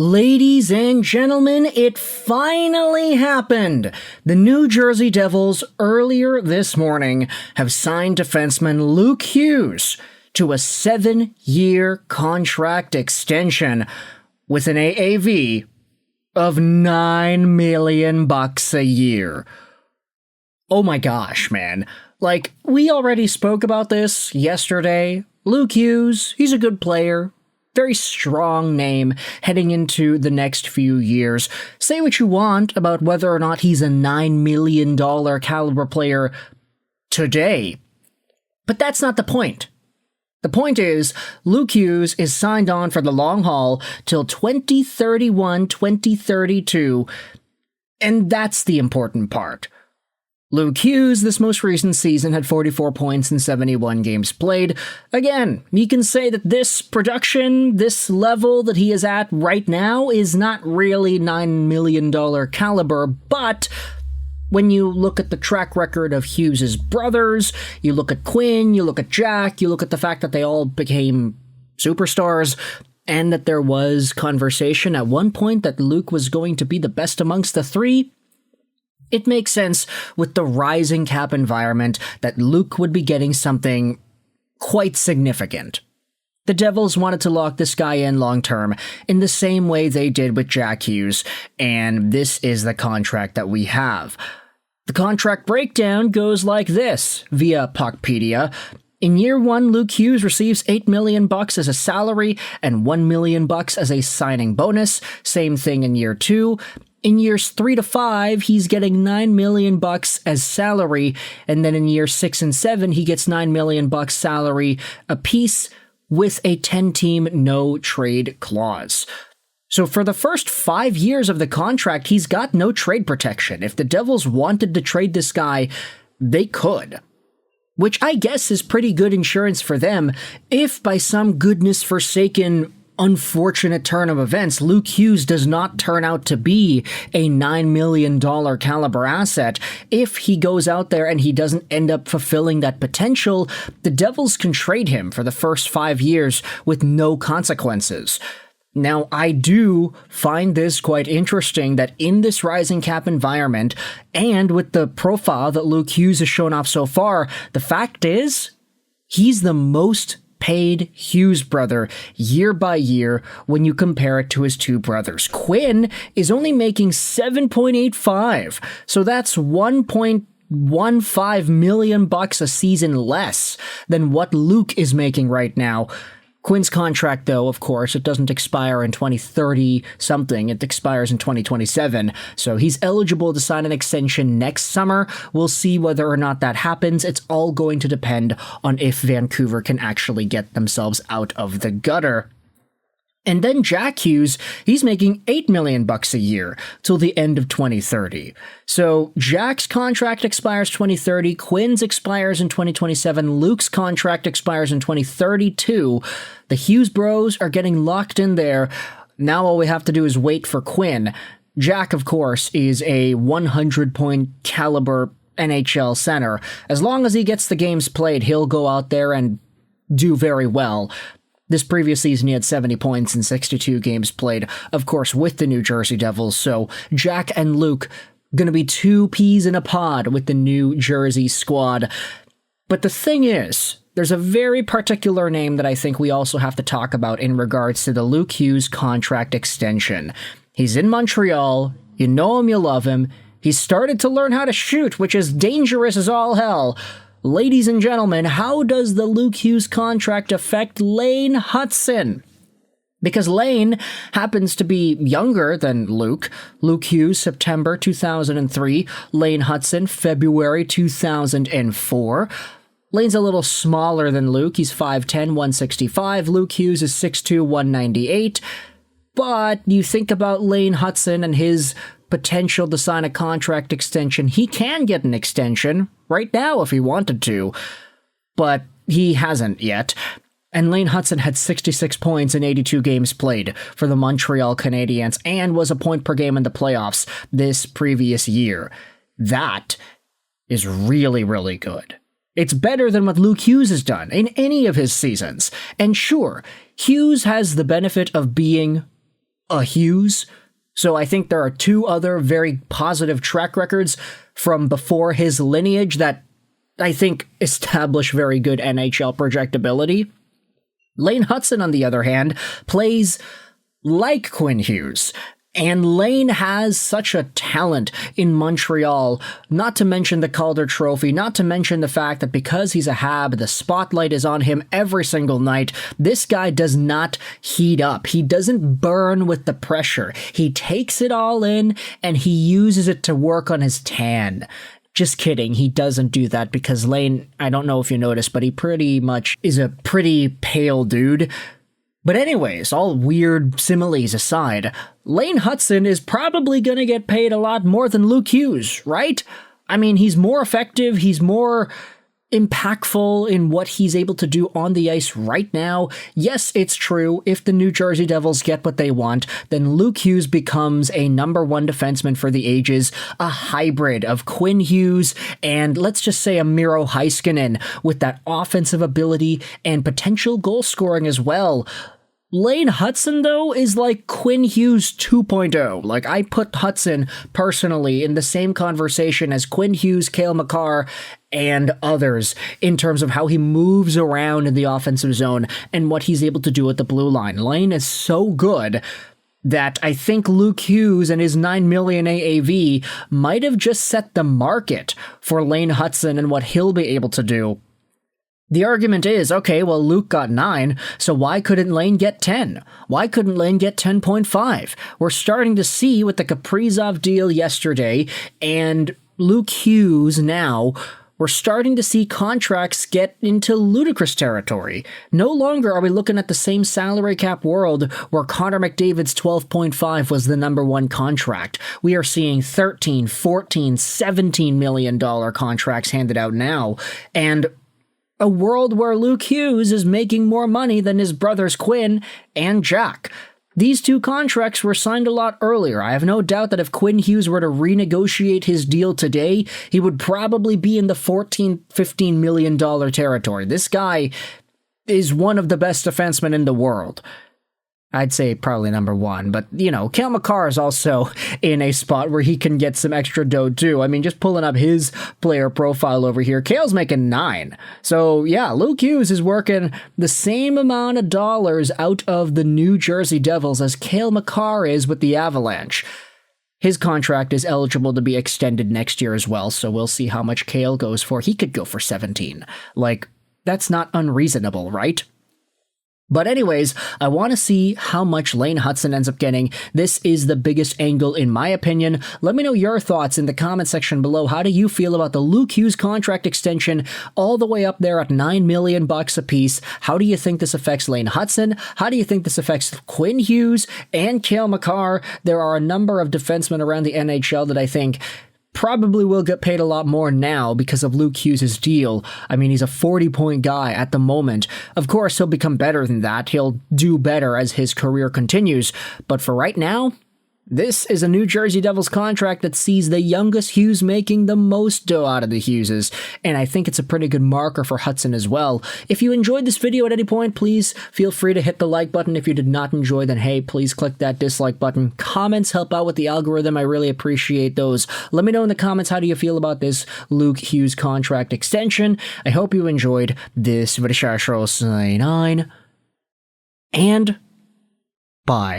Ladies and gentlemen, it finally happened! The New Jersey Devils, earlier this morning, have signed defenseman Luke Hughes to a 7-year contract extension with an AAV of $9 million a year. Oh my gosh, man. Like, we already spoke about this yesterday. Luke Hughes, he's a good player. Very strong name heading into the next few years. Say what you want about whether or not he's a $9 million caliber player today, but that's not the point. The point is, Luke Hughes is signed on for the long haul till 2031, 2032, and that's the important part. Luke Hughes, this most recent season, had 44 points in 71 games played. Again, you can say that this production, this level that he is at right now, is not really $9 million caliber, but when you look at the track record of Hughes' brothers, you look at Quinn, you look at Jack, you look at the fact that they all became superstars, and that there was conversation at one point that Luke was going to be the best amongst the three, it makes sense with the rising cap environment that Luke would be getting something quite significant. The Devils wanted to lock this guy in long term in the same way they did with Jack Hughes, and this is the contract that we have. The contract breakdown goes like this via Puckpedia. In year 1, Luke Hughes receives $8 million as a salary and $1 million as a signing bonus. Same thing in year 2. In years 3 to 5, he's getting $9 million as salary, and then in year 6 and 7, he gets $9 million salary apiece with a 10-team no-trade clause. So for the first 5 years of the contract, he's got no trade protection. If the Devils wanted to trade this guy, they could. Which I guess is pretty good insurance for them if by some goodness forsaken unfortunate turn of events, Luke Hughes does not turn out to be a $9 million caliber asset. If he goes out there and he doesn't end up fulfilling that potential, the Devils can trade him for the first 5 years with no consequences. Now, I do find this quite interesting that in this rising cap environment, and with the profile that Luke Hughes has shown off so far, the fact is, he's the most paid Hughes brother year by year when you compare it to his two brothers. Quinn is only making $7.85, so that's $1.15 million a season less than what Luke is making right now. Quinn's contract, though, of course, it doesn't expire in 2030 something. It expires in 2027. So he's eligible to sign an extension next summer. We'll see whether or not that happens. It's all going to depend on if Vancouver can actually get themselves out of the gutter. And then Jack Hughes, he's making $8 million a year till the end of 2030. So Jack's contract expires 2030, Quinn's expires in 2027, Luke's contract expires in 2032. The Hughes bros are getting locked in there. Now all we have to do is wait for Quinn. Jack, of course, is a 100-point caliber NHL center. As long as he gets the games played, he'll go out there and do very well. This previous season, he had 70 points in 62 games played, of course, with the New Jersey Devils. So Jack and Luke gonna be two peas in a pod with the New Jersey squad. But the thing is, there's a very particular name that I think we also have to talk about in regards to the Luke Hughes contract extension. He's in Montreal. You know him, you love him. He's started to learn how to shoot, which is dangerous as all hell. Ladies and gentlemen, how does the Luke Hughes contract affect Lane Hutson? Because Lane happens to be younger than Luke. Luke Hughes, September 2003. Lane Hutson, February 2004. Lane's a little smaller than Luke. He's 5'10", 165. Luke Hughes is 6'2", 198. But you think about Lane Hutson and his potential to sign a contract extension. He can get an extension right now if he wanted to, but he hasn't yet. And Lane Hutson had 66 points in 82 games played for the Montreal Canadiens and was a point per game in the playoffs this previous year. That is really, really good. It's better than what Luke Hughes has done in any of his seasons. And sure, Hughes has the benefit of being a Hughes. So I think there are two other very positive track records from before his lineage that I think establish very good NHL projectability. Lane Hutson, on the other hand, plays like Quinn Hughes. And Lane has such a talent in Montreal, not to mention the Calder Trophy, not to mention the fact that because he's a Hab, the spotlight is on him every single night. This guy does not heat up. He doesn't burn with the pressure. He takes it all in and he uses it to work on his tan. Just kidding, he doesn't do that because Lane, I don't know if you noticed, but he pretty much is a pretty pale dude. But anyways, all weird similes aside, Lane Hutson is probably going to get paid a lot more than Luke Hughes, right? I mean, he's more effective, he's more impactful in what he's able to do on the ice right now. Yes, it's true, if the New Jersey Devils get what they want, then Luke Hughes becomes a number one defenseman for the ages, a hybrid of Quinn Hughes and let's just say a Miro Heiskanen with that offensive ability and potential goal scoring as well. Lane Hutson, though, is like Quinn Hughes 2.0. Like, I put Hutson, personally, in the same conversation as Quinn Hughes, Cale Makar, and others in terms of how he moves around in the offensive zone and what he's able to do at the blue line. Lane is so good that I think Luke Hughes and his $9 million AAV might have just set the market for Lane Hutson and what he'll be able to do. The argument is, okay, well, Luke got 9, so why couldn't Lane get 10? Why couldn't Lane get 10.5? We're starting to see with the Kaprizov deal yesterday and Luke Hughes now, we're starting to see contracts get into ludicrous territory. No longer are we looking at the same salary cap world where Connor McDavid's 12.5 was the number one contract. We are seeing $13, $14, $17 million contracts handed out now, and a world where Luke Hughes is making more money than his brothers Quinn and Jack. These two contracts were signed a lot earlier. I have no doubt that if Quinn Hughes were to renegotiate his deal today, he would probably be in the $14, $15 million territory. This guy is one of the best defensemen in the world. I'd say probably number one, but, you know, Cale Makar is also in a spot where he can get some extra dough, too. I mean, just pulling up his player profile over here, Cale's making 9. So, yeah, Luke Hughes is working the same amount of dollars out of the New Jersey Devils as Cale Makar is with the Avalanche. His contract is eligible to be extended next year as well, so we'll see how much Cale goes for. He could go for 17. Like, that's not unreasonable, right? But anyways, I want to see how much Lane Hutson ends up getting. This is the biggest angle in my opinion. Let me know your thoughts in the comment section below. How do you feel about the Luke Hughes contract extension all the way up there at $9 million a piece? How do you think this affects Lane Hutson? How do you think this affects Quinn Hughes and Cale Makar? There are a number of defensemen around the NHL that I think probably will get paid a lot more now because of Luke Hughes' deal. I mean, he's a 40-point guy at the moment. Of course, he'll become better than that. He'll do better as his career continues. But for right now, this is a New Jersey Devils contract that sees the youngest Hughes making the most dough out of the Hugheses, and I think it's a pretty good marker for Hutson as well. If you enjoyed this video at any point, please feel free to hit the like button. If you did not enjoy, then hey, please click that dislike button. Comments help out with the algorithm. I really appreciate those. Let me know in the comments, how do you feel about this Luke Hughes contract extension? I hope you enjoyed this video. And bye.